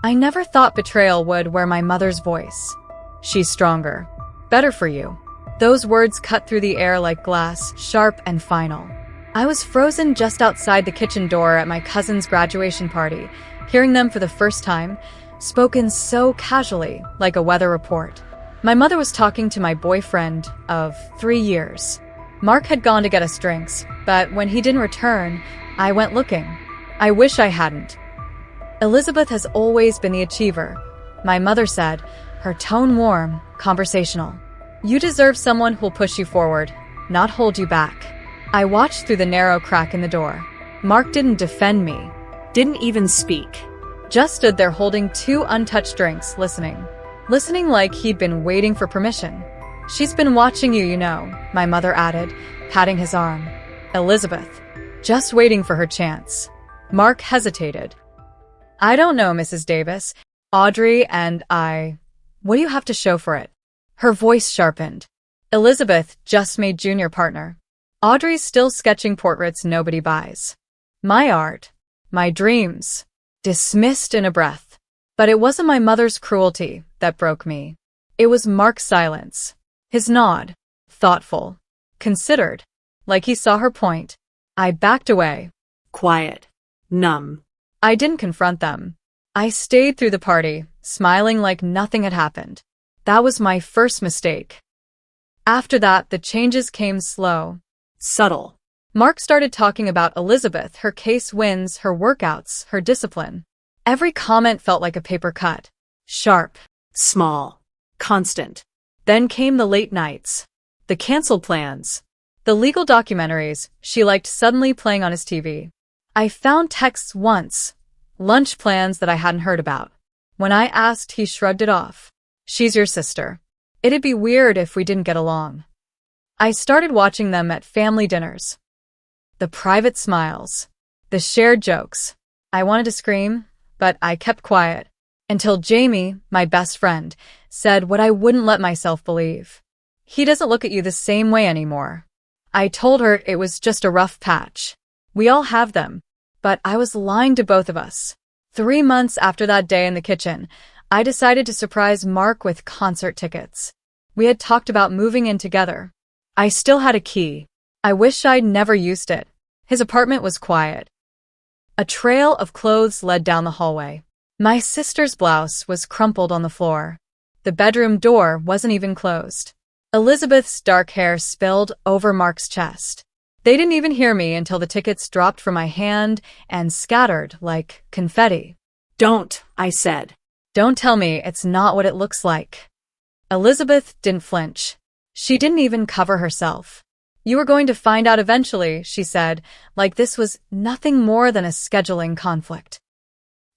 I never thought betrayal would wear my mother's voice. She's stronger. Better for you. Those words cut through the air like glass, sharp and final. I was frozen just outside the kitchen door at my cousin's graduation party, hearing them for the first time, spoken so casually, like a weather report. My mother was talking to my boyfriend of 3 years. Mark had gone to get us drinks, but when he didn't return, I went looking. I wish I hadn't. Elizabeth has always been the achiever, my mother said, her tone warm, conversational. You deserve someone who'll push you forward, not hold you back. I watched through the narrow crack in the door. Mark didn't defend me, didn't even speak. Just stood there holding 2 untouched drinks, listening. Listening like he'd been waiting for permission. She's been watching you, you know, my mother added, patting his arm. Elizabeth. Just waiting for her chance. Mark hesitated. I don't know, Mrs. Davis. Audrey and I. What do you have to show for it? Her voice sharpened. Elizabeth just made junior partner. Audrey's still sketching portraits nobody buys. My art. My dreams. Dismissed in a breath. But it wasn't my mother's cruelty that broke me. It was Mark's silence. His nod. Thoughtful. Considered. Like he saw her point. I backed away. Quiet. Numb. I didn't confront them. I stayed through the party, smiling like nothing had happened. That was my first mistake. After that, the changes came slow. Subtle. Mark started talking about Elizabeth, her case wins, her workouts, her discipline. Every comment felt like a paper cut. Sharp. Small. Constant. Then came the late nights. The canceled plans. The legal documentaries she liked suddenly playing on his TV. I found texts once. Lunch plans that I hadn't heard about. When I asked, he shrugged it off. She's your sister. It'd be weird if we didn't get along. I started watching them at family dinners. The private smiles. The shared jokes. I wanted to scream, but I kept quiet. Until Jamie, my best friend, said what I wouldn't let myself believe. He doesn't look at you the same way anymore. I told her it was just a rough patch. We all have them. But I was lying to both of us. 3 months after that day in the kitchen, I decided to surprise Mark with concert tickets. We had talked about moving in together. I still had a key. I wish I'd never used it. His apartment was quiet. A trail of clothes led down the hallway. My sister's blouse was crumpled on the floor. The bedroom door wasn't even closed. Elizabeth's dark hair spilled over Mark's chest. They didn't even hear me until the tickets dropped from my hand and scattered like confetti. Don't, I said. Don't tell me it's not what it looks like. Elizabeth didn't flinch. She didn't even cover herself. You were going to find out eventually, she said, like this was nothing more than a scheduling conflict.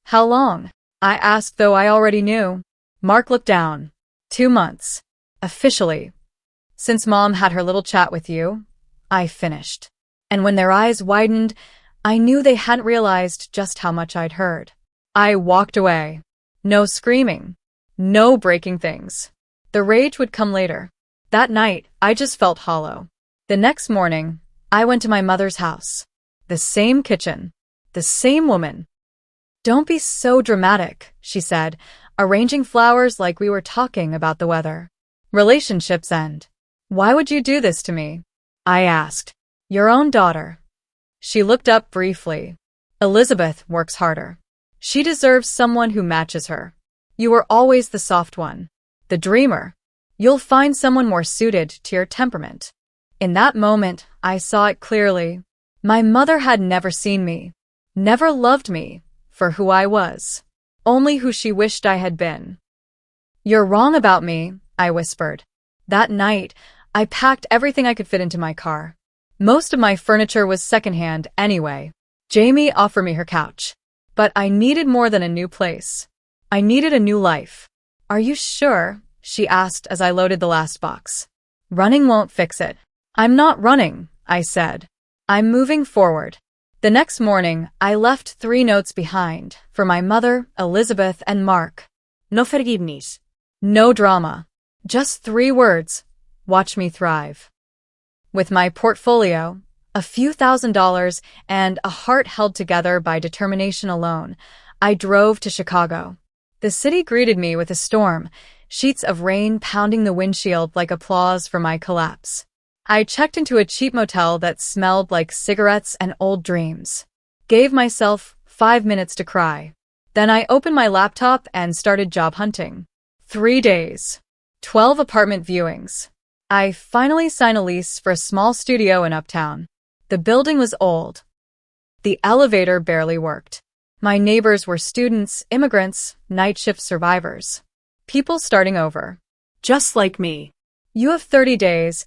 How long? I asked, though I already knew. Mark looked down. 2 months. Officially. Since Mom had her little chat with you, I finished. And when their eyes widened, I knew they hadn't realized just how much I'd heard. I walked away. No screaming. No breaking things. The rage would come later. That night, I just felt hollow. The next morning, I went to my mother's house. The same kitchen. The same woman. Don't be so dramatic, she said, arranging flowers like we were talking about the weather. Relationships end. Why would you do this to me? I asked. Your own daughter. She looked up briefly. Elizabeth works harder. She deserves someone who matches her. You were always the soft one. The dreamer. You'll find someone more suited to your temperament. In that moment, I saw it clearly. My mother had never seen me. Never loved me for who I was. Only who she wished I had been. You're wrong about me, I whispered. That night, I packed everything I could fit into my car. Most of my furniture was secondhand anyway. Jamie offered me her couch. But I needed more than a new place. I needed a new life. Are you sure? She asked as I loaded the last box. Running won't fix it. I'm not running, I said. I'm moving forward. The next morning, I left 3 notes behind for my mother, Elizabeth, and Mark. No forgiveness. No drama. Just 3 words. Watch me thrive. With my portfolio, a few $1,000s, and a heart held together by determination alone, I drove to Chicago. The city greeted me with a storm, sheets of rain pounding the windshield like applause for my collapse. I checked into a cheap motel that smelled like cigarettes and old dreams. Gave myself 5 minutes to cry. Then I opened my laptop and started job hunting. 3 days. 12 apartment viewings. I finally signed a lease for a small studio in Uptown. The building was old. The elevator barely worked. My neighbors were students, immigrants, night shift survivors. People starting over. Just like me. You have 30 days,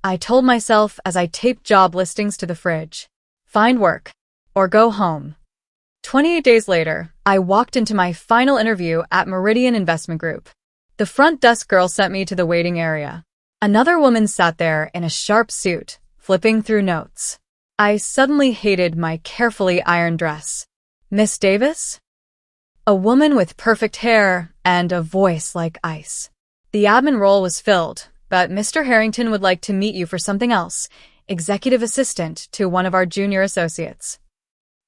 I told myself as I taped job listings to the fridge. Find work. Or go home. 28 days later, I walked into my final interview at Meridian Investment Group. The front desk girl sent me to the waiting area. Another woman sat there in a sharp suit, flipping through notes. I suddenly hated my carefully ironed dress. Miss Davis? A woman with perfect hair and a voice like ice. The admin role was filled, but Mr. Harrington would like to meet you for something else, executive assistant to one of our junior associates.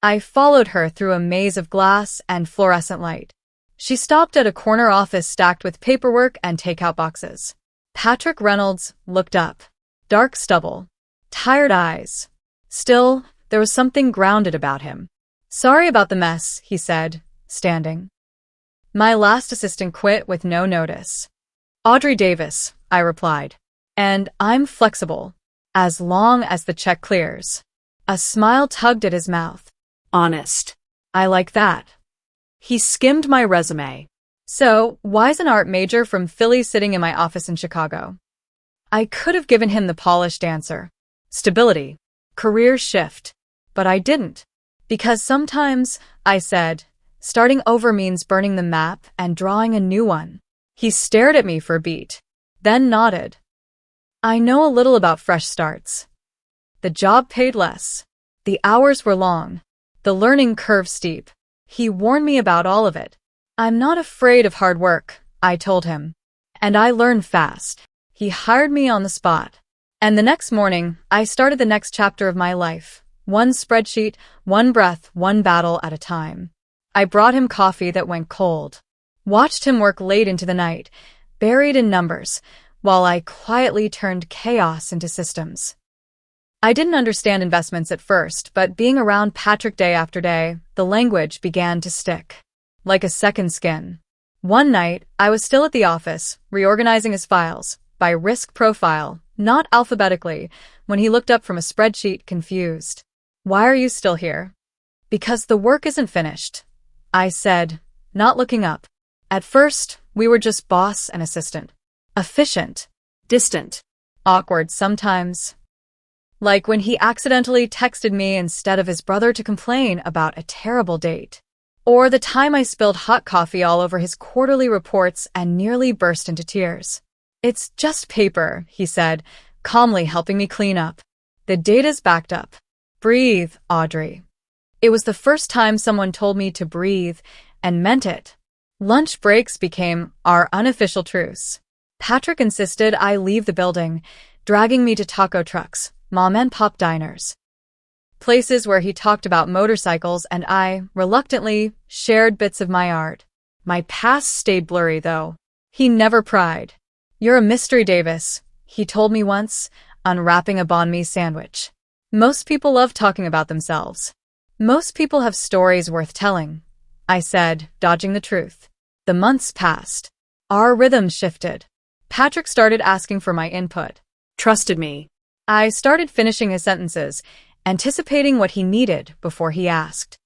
I followed her through a maze of glass and fluorescent light. She stopped at a corner office stacked with paperwork and takeout boxes. Patrick Reynolds looked up. Dark stubble. Tired eyes. Still, there was something grounded about him. Sorry about the mess, he said, standing. My last assistant quit with no notice. Audrey Davis, I replied. And I'm flexible. As long as the check clears. A smile tugged at his mouth. Honest. I like that. He skimmed my resume. So, why's an art major from Philly sitting in my office in Chicago? I could have given him the polished answer. Stability. Career shift. But I didn't. Because sometimes, I said, starting over means burning the map and drawing a new one. He stared at me for a beat, then nodded. I know a little about fresh starts. The job paid less. The hours were long. The learning curve steep. He warned me about all of it. I'm not afraid of hard work, I told him. And I learn fast. He hired me on the spot. And the next morning, I started the next chapter of my life. One spreadsheet, one breath, one battle at a time. I brought him coffee that went cold. Watched him work late into the night, buried in numbers, while I quietly turned chaos into systems. I didn't understand investments at first, but being around Patrick day after day, the language began to stick. Like a second skin. One night, I was still at the office, reorganizing his files, by risk profile, not alphabetically, when he looked up from a spreadsheet confused. Why are you still here? Because the work isn't finished, I said, not looking up. At first, we were just boss and assistant. Efficient. Distant. Awkward sometimes. Like when he accidentally texted me instead of his brother to complain about a terrible date. Or the time I spilled hot coffee all over his quarterly reports and nearly burst into tears. It's just paper, he said, calmly helping me clean up. The data's backed up. Breathe, Audrey. It was the first time someone told me to breathe, and meant it. Lunch breaks became our unofficial truce. Patrick insisted I leave the building, dragging me to taco trucks, mom and pop diners. Places where he talked about motorcycles and I, reluctantly, shared bits of my art. My past stayed blurry, though. He never pried. You're a mystery, Davis, he told me once, unwrapping a banh mi sandwich. Most people love talking about themselves. Most people have stories worth telling, I said, dodging the truth. The months passed. Our rhythms shifted. Patrick started asking for my input. Trusted me. I started finishing his sentences, anticipating what he needed before he asked.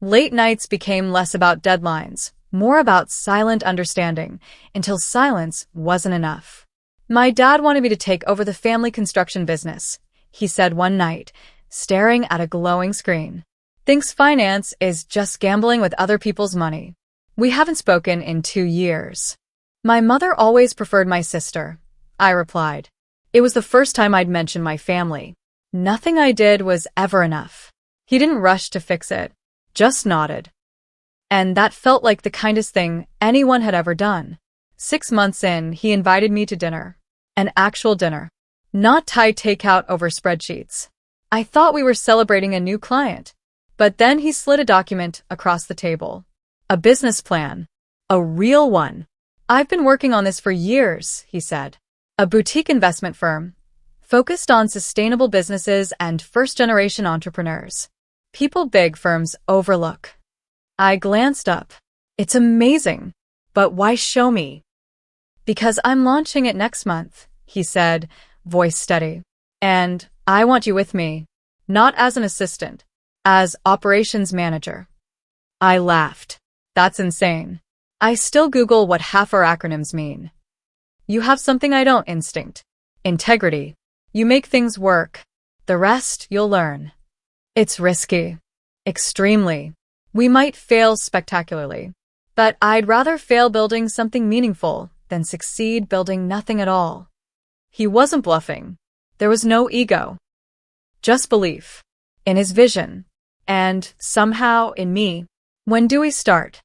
Late nights became less about deadlines, more about silent understanding, until silence wasn't enough. My dad wanted me to take over the family construction business, he said one night, staring at a glowing screen. Thinks finance is just gambling with other people's money. We haven't spoken in 2 years. My mother always preferred my sister, I replied. It was the first time I'd mentioned my family. Nothing I did was ever enough. He didn't rush to fix it, just nodded. And that felt like the kindest thing anyone had ever done. 6 months in, he invited me to dinner. An actual dinner. Not Thai takeout over spreadsheets. I thought we were celebrating a new client. But then he slid a document across the table. A business plan. A real one. I've been working on this for years, he said. A boutique investment firm, focused on sustainable businesses and first-generation entrepreneurs. People big firms overlook. I glanced up. It's amazing. But why show me? Because I'm launching it next month, he said, voice steady. And I want you with me. Not as an assistant, as operations manager. I laughed. That's insane. I still Google what half our acronyms mean. You have something I don't: instinct. Integrity. You make things work. The rest you'll learn. It's risky. Extremely. We might fail spectacularly. But I'd rather fail building something meaningful than succeed building nothing at all. He wasn't bluffing. There was no ego. Just belief. In his vision. And, somehow, in me. When do we start?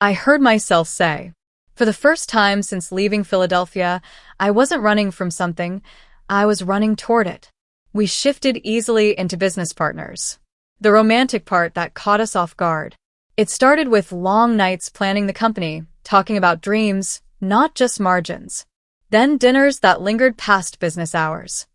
I heard myself say. For the first time since leaving Philadelphia, I wasn't running from something, I was running toward it. We shifted easily into business partners. The romantic part that caught us off guard. It started with long nights planning the company, talking about dreams, not just margins. Then dinners that lingered past business hours.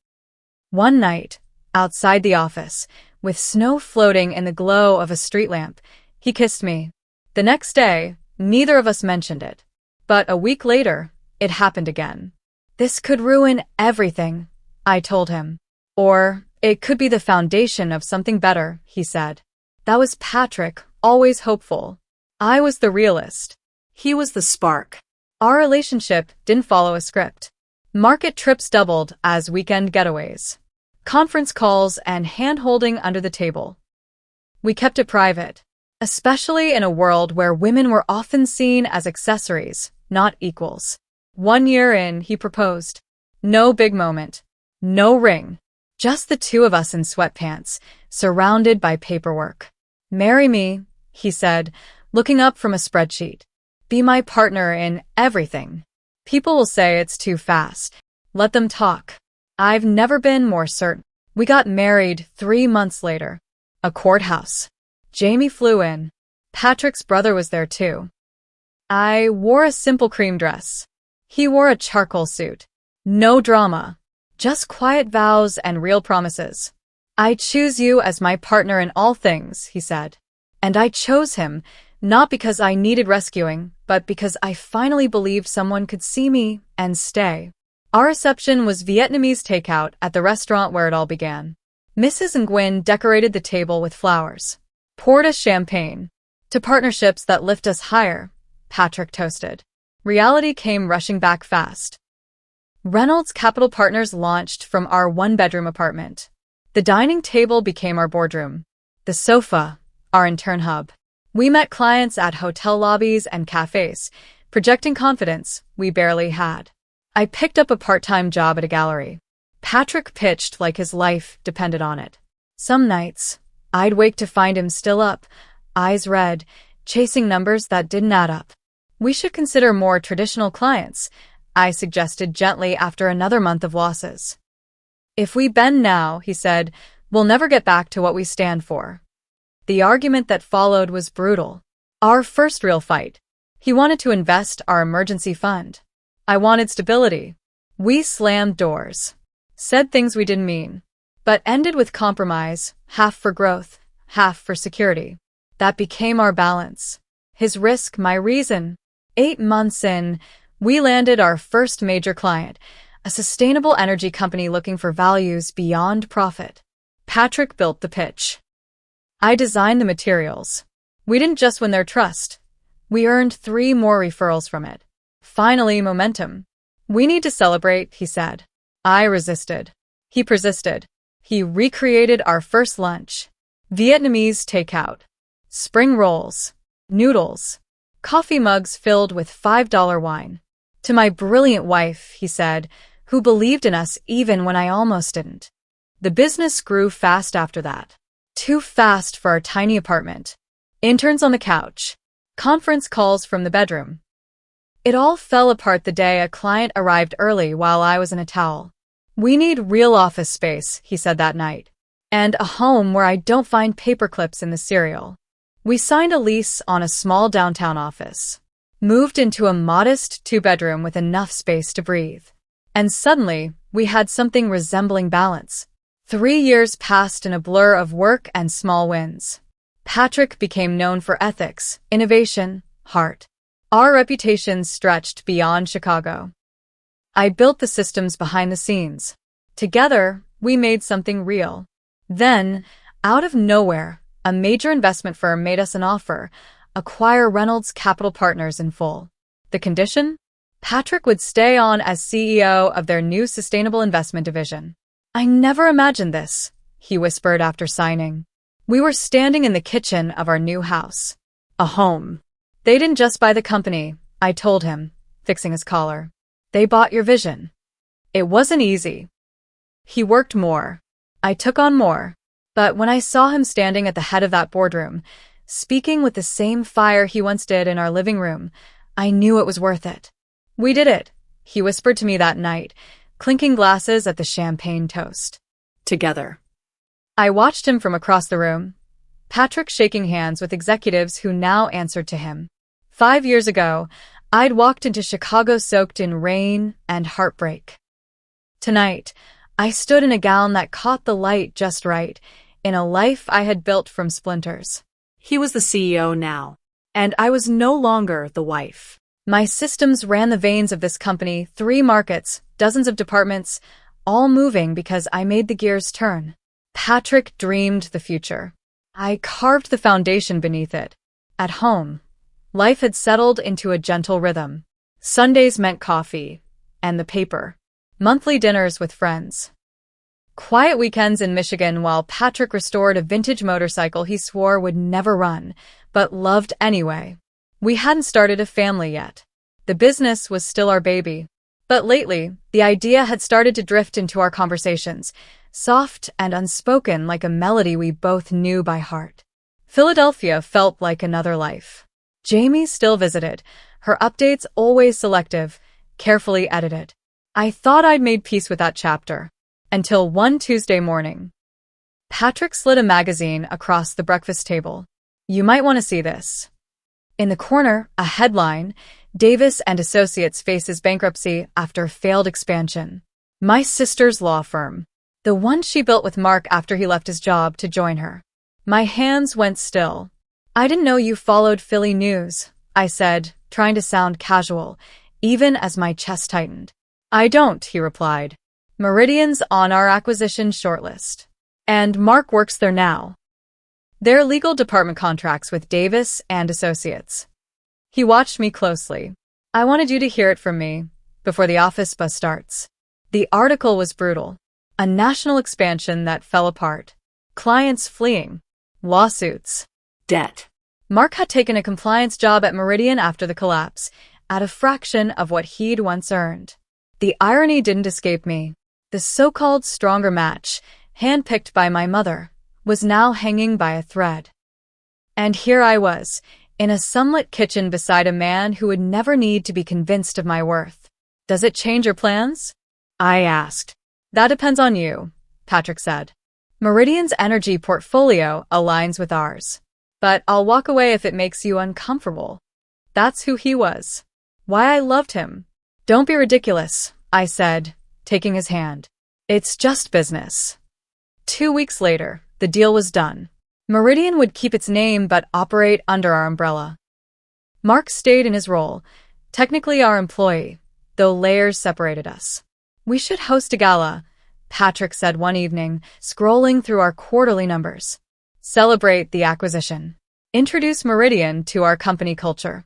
One night, outside the office, with snow floating in the glow of a street lamp, he kissed me. The next day, neither of us mentioned it. But a week later, it happened again. This could ruin everything, I told him. Or, it could be the foundation of something better, he said. That was Patrick, always hopeful. I was the realist. He was the spark. Our relationship didn't follow a script. Market trips doubled as weekend getaways. Conference calls and hand-holding under the table. We kept it private, especially in a world where women were often seen as accessories, not equals. 1 year in, he proposed. No big moment. No ring. Just the two of us in sweatpants, surrounded by paperwork. Marry me, he said, looking up from a spreadsheet. Be my partner in everything. People will say it's too fast. Let them talk. I've never been more certain. We got married 3 months later. A courthouse. Jamie flew in. Patrick's brother was there too. I wore a simple cream dress. He wore a charcoal suit. No drama. Just quiet vows and real promises. I choose you as my partner in all things, he said. And I chose him, not because I needed rescuing, but because I finally believed someone could see me and stay. Our reception was Vietnamese takeout at the restaurant where it all began. Mrs. Nguyen decorated the table with flowers. Poured us champagne. To partnerships that lift us higher, Patrick toasted. Reality came rushing back fast. Reynolds Capital Partners launched from our one-bedroom apartment. The dining table became our boardroom. The sofa, our intern hub. We met clients at hotel lobbies and cafes, projecting confidence we barely had. I picked up a part-time job at a gallery. Patrick pitched like his life depended on it. Some nights, I'd wake to find him still up, eyes red, chasing numbers that didn't add up. We should consider more traditional clients, I suggested gently after another month of losses. If we bend now, he said, we'll never get back to what we stand for. The argument that followed was brutal. Our first real fight. He wanted to invest our emergency fund. I wanted stability. We slammed doors. Said things we didn't mean. But ended with compromise, half for growth, half for security. That became our balance. His risk, my reason. 8 months in, we landed our first major client, a sustainable energy company looking for values beyond profit. Patrick built the pitch. I designed the materials. We didn't just win their trust. We earned 3 more referrals from it. Finally, momentum. We need to celebrate, he said. I resisted. He persisted. He recreated our first lunch. Vietnamese takeout. Spring rolls. Noodles. Coffee mugs filled with $5 wine. To my brilliant wife, he said, who believed in us even when I almost didn't. The business grew fast after that. Too fast for our tiny apartment. Interns on the couch. Conference calls from the bedroom. It all fell apart the day a client arrived early while I was in a towel. We need real office space, he said that night. And a home where I don't find paper clips in the cereal. We signed a lease on a small downtown office. moved into a modest two-bedroom with enough space to breathe. And suddenly, we had something resembling balance. 3 years passed in a blur of work and small wins. Patrick became known for ethics, innovation, heart. Our reputations stretched beyond Chicago. I built the systems behind the scenes. Together, we made something real. Then, out of nowhere, a major investment firm made us an offer: acquire Reynolds Capital Partners in full. The condition? Patrick would stay on as CEO of their new sustainable investment division. I never imagined this, he whispered after signing. We were standing in the kitchen of our new house. A home. They didn't just buy the company, I told him, fixing his collar. They bought your vision. It wasn't easy. He worked more. I took on more. But when I saw him standing at the head of that boardroom, speaking with the same fire he once did in our living room, I knew it was worth it. We did it, he whispered to me that night, clinking glasses at the champagne toast. Together. I watched him from across the room, Patrick shaking hands with executives who now answered to him. 5 years ago, I'd walked into Chicago soaked in rain and heartbreak. Tonight, I stood in a gown that caught the light just right, in a life I had built from splinters. He was the CEO now, and I was no longer the wife. My systems ran the veins of this company, 3 markets, dozens of departments, all moving because I made the gears turn. Patrick dreamed the future. I carved the foundation beneath it. At home, life had settled into a gentle rhythm. Sundays meant coffee and the paper. Monthly dinners with friends. Quiet weekends in Michigan while Patrick restored a vintage motorcycle he swore would never run, but loved anyway. We hadn't started a family yet. The business was still our baby. But lately, the idea had started to drift into our conversations, soft and unspoken like a melody we both knew by heart. Philadelphia felt like another life. Jamie still visited, her updates always selective, carefully edited. I thought I'd made peace with that chapter. Until one Tuesday morning. Patrick slid a magazine across the breakfast table. You might want to see this. In the corner, a headline: Davis and Associates faces bankruptcy after failed expansion. My sister's law firm. The one she built with Mark after he left his job to join her. My hands went still. I didn't know you followed Philly news, I said, trying to sound casual, even as my chest tightened. I don't, he replied. Meridian's on our acquisition shortlist. And Mark works there now. Their legal department contracts with Davis and Associates. He watched me closely. I wanted you to hear it from me, before the office buzz starts. The article was brutal. A national expansion that fell apart. Clients fleeing. Lawsuits. Debt. Mark had taken a compliance job at Meridian after the collapse, at a fraction of what he'd once earned. The irony didn't escape me. The so-called stronger match, handpicked by my mother, was now hanging by a thread. And here I was, in a sunlit kitchen beside a man who would never need to be convinced of my worth. Does it change your plans? I asked. That depends on you, Patrick said. Meridian's energy portfolio aligns with ours. But I'll walk away if it makes you uncomfortable. That's who he was. Why I loved him. Don't be ridiculous, I said, taking his hand. It's just business. 2 weeks later, the deal was done. Meridian would keep its name but operate under our umbrella. Mark stayed in his role, technically our employee, though layers separated us. We should host a gala, Patrick said one evening, scrolling through our quarterly numbers. Celebrate the acquisition. Introduce Meridian to our company culture.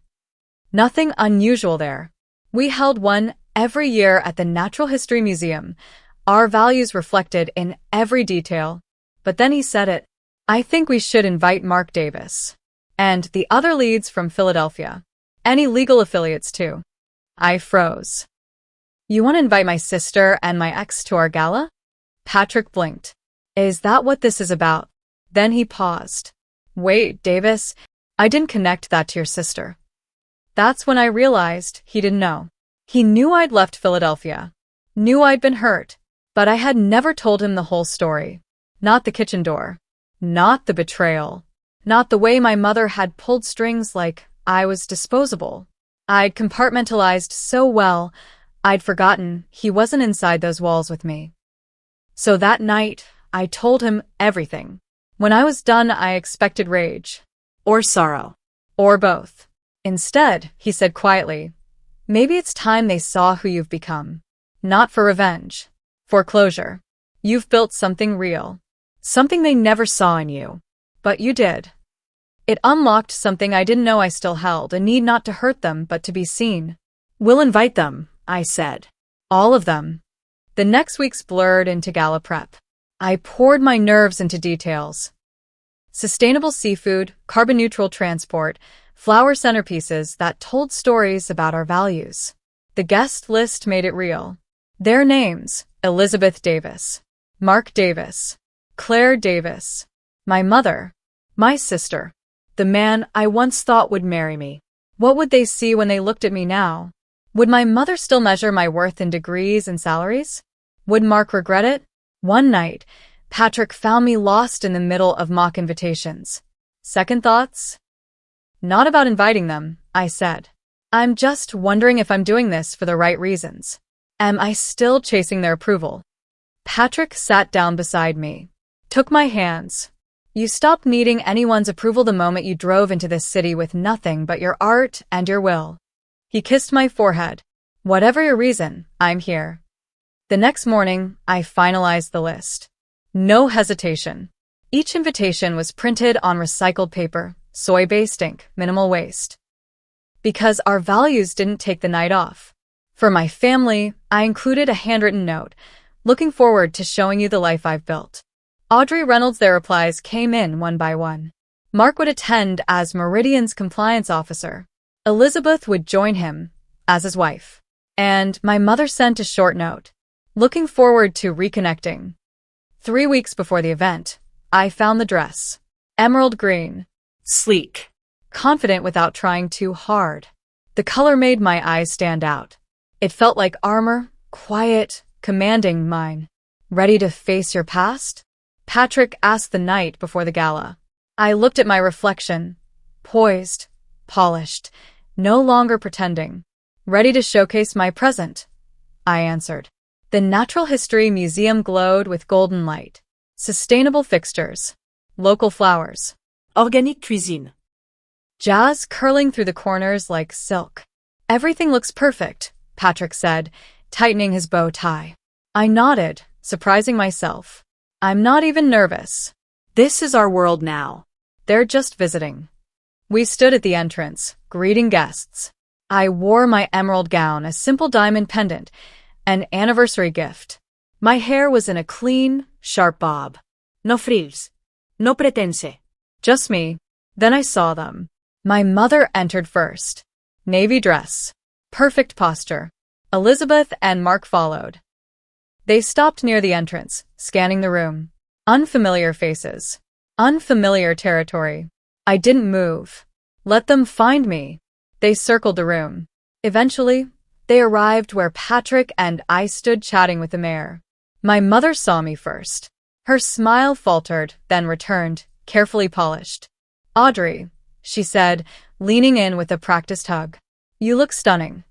Nothing unusual there. We held one every year at the Natural History Museum, our values reflected in every detail. But then he said it. I think we should invite Mark Davis. And the other leads from Philadelphia. Any legal affiliates too. I froze. You want to invite my sister and my ex to our gala? Patrick blinked. Is that what this is about? Then he paused. Wait, Davis, I didn't connect that to your sister. That's when I realized he didn't know. He knew I'd left Philadelphia. Knew I'd been hurt. But I had never told him the whole story. Not the kitchen door. Not the betrayal. Not the way my mother had pulled strings like I was disposable. I'd compartmentalized so well, I'd forgotten he wasn't inside those walls with me. So that night, I told him everything. When I was done, I expected rage. Or sorrow. Or both. Instead, he said quietly, maybe it's time they saw who you've become. Not for revenge. For closure. You've built something real. Something they never saw in you. But you did. It unlocked something I didn't know I still held, a need not to hurt them but to be seen. We'll invite them, I said. All of them. The next weeks blurred into gala prep. I poured my nerves into details. Sustainable seafood, carbon-neutral transport, flower centerpieces that told stories about our values. The guest list made it real. Their names: Elizabeth Davis, Mark Davis, Claire Davis, my mother, my sister, the man I once thought would marry me. What would they see when they looked at me now? Would my mother still measure my worth in degrees and salaries? Would Mark regret it? One night, Patrick found me lost in the middle of mock invitations. Second thoughts? Not about inviting them, I said. I'm just wondering if I'm doing this for the right reasons. Am I still chasing their approval? Patrick sat down beside me, took my hands. You stopped needing anyone's approval the moment you drove into this city with nothing but your art and your will. He kissed my forehead. Whatever your reason, I'm here. The next morning, I finalized the list. No hesitation. Each invitation was printed on recycled paper, soy-based ink, minimal waste. Because our values didn't take the night off. For my family, I included a handwritten note, looking forward to showing you the life I've built. Audrey Reynolds' their replies came in one by one. Mark would attend as Meridian's compliance officer. Elizabeth would join him as his wife. And my mother sent a short note, looking forward to reconnecting. 3 weeks before the event, I found the dress. Emerald green. Sleek. Confident without trying too hard. The color made my eyes stand out. It felt like armor, quiet, commanding mine. Ready to face your past? Patrick asked the night before the gala. I looked at my reflection, poised, polished, no longer pretending. Ready to showcase my present, I answered. The Natural History Museum glowed with golden light. Sustainable fixtures. Local flowers. Organic cuisine. Jazz curling through the corners like silk. Everything looks perfect, Patrick said, tightening his bow tie. I nodded, surprising myself. I'm not even nervous. This is our world now. They're just visiting. We stood at the entrance, greeting guests. I wore my emerald gown, a simple diamond pendant, an anniversary gift. My hair was in a clean, sharp bob. No frills. No pretense. Just me. Then I saw them. My mother entered first. Navy dress. Perfect posture. Elizabeth and Mark followed. They stopped near the entrance, scanning the room. Unfamiliar faces. Unfamiliar territory. I didn't move. Let them find me. They circled the room. Eventually, they arrived where Patrick and I stood chatting with the mayor. My mother saw me first. Her smile faltered, then returned, carefully polished. Audrey, she said, leaning in with a practiced hug. You look stunning.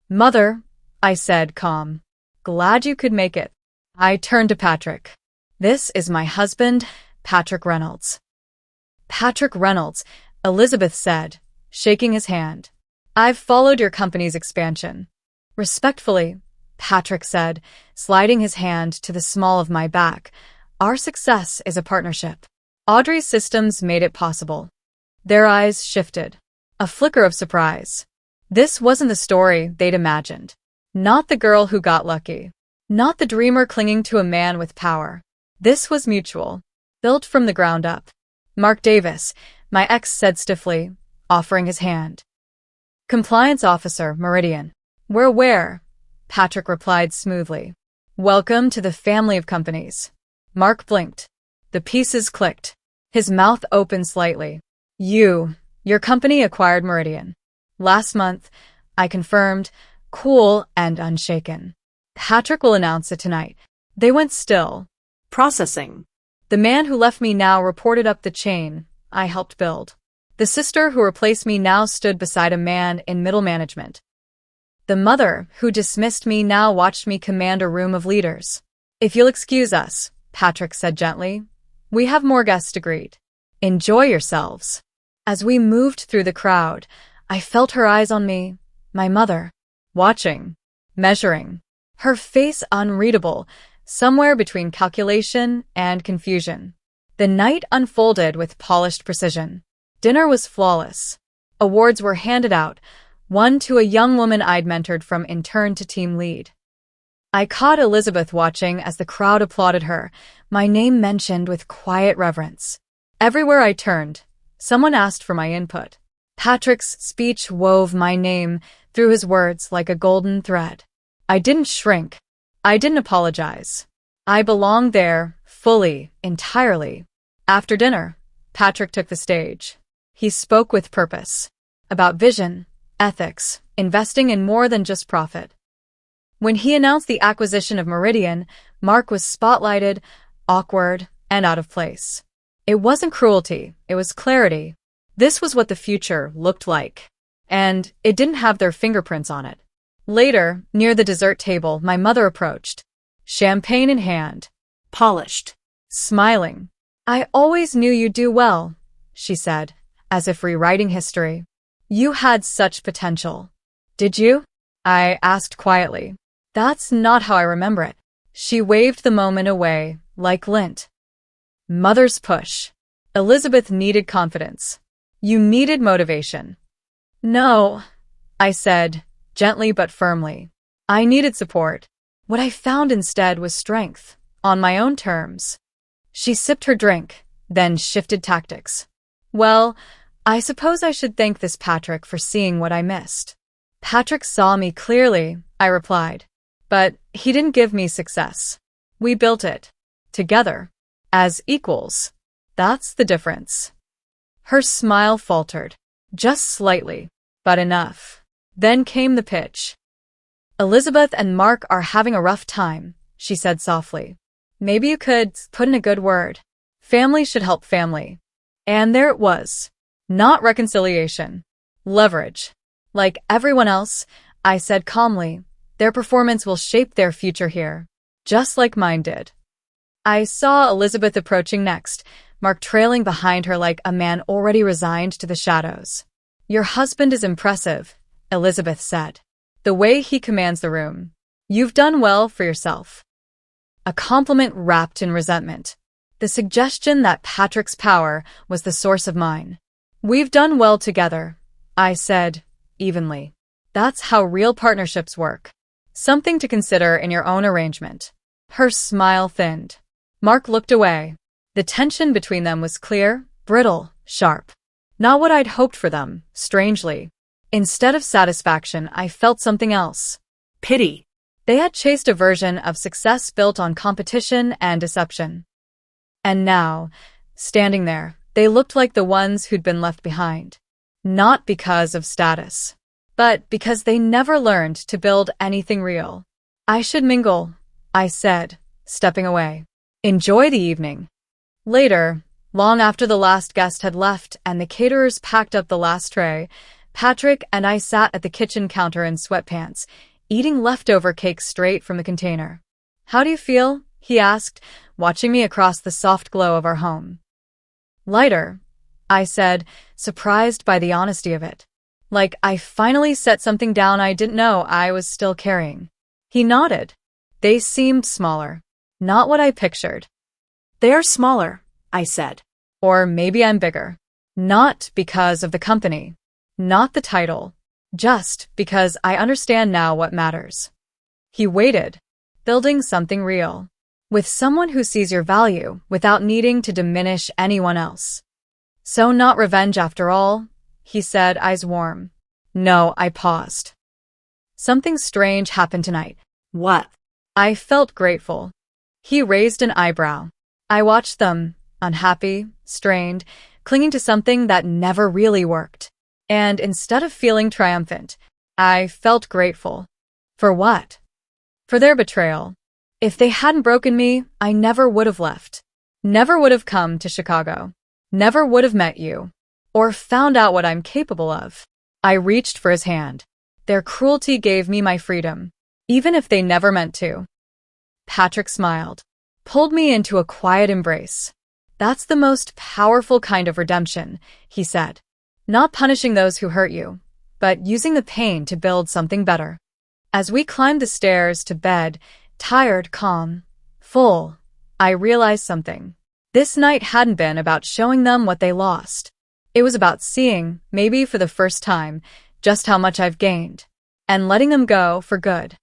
Mother, I said, calm. Glad you could make it. I turned to Patrick. This is my husband, Patrick Reynolds. Patrick Reynolds, Elizabeth said, shaking his hand. I've followed your company's expansion. Respectfully, Patrick said, sliding his hand to the small of my back. Our success is a partnership. Audrey's systems made it possible. Their eyes shifted. A flicker of surprise. This wasn't the story they'd imagined. Not the girl who got lucky. Not the dreamer clinging to a man with power. This was mutual. Built from the ground up. Mark Davis, my ex said stiffly, offering his hand. Compliance Officer, Meridian. We're aware, Patrick replied smoothly. Welcome to the family of companies. Mark blinked. The pieces clicked. His mouth opened slightly. Your company acquired Meridian. Last month, I confirmed, cool and unshaken. Patrick will announce it tonight. They went still. Processing. The man who left me now reported up the chain I helped build. The sister who replaced me now stood beside a man in middle management. The mother who dismissed me now watched me command a room of leaders. "If you'll excuse us," Patrick said gently, "we have more guests to greet. Enjoy yourselves." As we moved through the crowd, I felt her eyes on me, my mother, watching, measuring, her face unreadable, somewhere between calculation and confusion. The night unfolded with polished precision. Dinner was flawless. Awards were handed out, one to a young woman I'd mentored from intern to team lead. I caught Elizabeth watching as the crowd applauded her, my name mentioned with quiet reverence. Everywhere I turned, someone asked for my input. Patrick's speech wove my name through his words like a golden thread. I didn't shrink. I didn't apologize. I belonged there, fully, entirely. After dinner, Patrick took the stage. He spoke with purpose. About vision, ethics, investing in more than just profit. When he announced the acquisition of Meridian, Mark was spotlighted, awkward, and out of place. It wasn't cruelty, it was clarity. This was what the future looked like. And it didn't have their fingerprints on it. Later, near the dessert table, my mother approached, champagne in hand, Polished. smiling. "I always knew you'd do well," she said, as if rewriting history. "You had such potential." "Did you?" I asked quietly. "That's not how I remember it." She waved the moment away, like lint. Mother's push. Elizabeth needed confidence. You needed motivation. "No," I said, gently but firmly. I needed support. What I found instead was strength, on my own terms. She sipped her drink, then shifted tactics. "Well, I suppose I should thank this Patrick for seeing what I missed." "Patrick saw me clearly," I replied. "But he didn't give me success. We built it. Together. As equals. That's the difference." Her smile faltered. Just slightly. But enough. Then came the pitch. "Elizabeth and Mark are having a rough time," she said softly. "Maybe you could put in a good word. Family should help family." And there it was. Not reconciliation. Leverage. "Like everyone else," I said calmly, "their performance will shape their future here. Just like mine did." I saw Elizabeth approaching next, Mark trailing behind her like a man already resigned to the shadows. "Your husband is impressive," Elizabeth said. "The way he commands the room. You've done well for yourself." A compliment wrapped in resentment. The suggestion that Patrick's power was the source of mine. "We've done well together," I said, evenly. "That's how real partnerships work. Something to consider in your own arrangement." Her smile thinned. Mark looked away. The tension between them was clear, brittle, sharp. Not what I'd hoped for them, strangely. Instead of satisfaction, I felt something else. Pity. They had chased a version of success built on competition and deception. And now, standing there, they looked like the ones who'd been left behind. Not because of status, but because they never learned to build anything real. "I should mingle," I said, stepping away. "Enjoy the evening." Later, long after the last guest had left and the caterers packed up the last tray, Patrick and I sat at the kitchen counter in sweatpants, eating leftover cake straight from the container. "How do you feel?" he asked, watching me across the soft glow of our home. "Lighter," I said, surprised by the honesty of it. Like I finally set something down I didn't know I was still carrying. He nodded. "They seemed smaller. Not what I pictured." "They are smaller," I said. "Or maybe I'm bigger. Not because of the company. Not the title. Just because I understand now what matters." He waited, building something real. With someone who sees your value without needing to diminish anyone else. "So not revenge after all?" he said, eyes warm. "No," I paused. "Something strange happened tonight." "What?" I felt grateful. He raised an eyebrow. I watched them, unhappy, strained, clinging to something that never really worked. And instead of feeling triumphant, I felt grateful. For what? For their betrayal. If they hadn't broken me, I never would have left. Never would have come to Chicago. Never would have met you. or found out what I'm capable of. I reached for his hand. Their cruelty gave me my freedom, even if they never meant to. Patrick smiled, pulled me into a quiet embrace. That's the most powerful kind of redemption, he said. Not punishing those who hurt you, but using the pain to build something better. As we climbed the stairs to bed, tired, calm, full, I realized something. This night hadn't been about showing them what they lost. It was about seeing, maybe for the first time, just how much I've gained, and letting them go for good.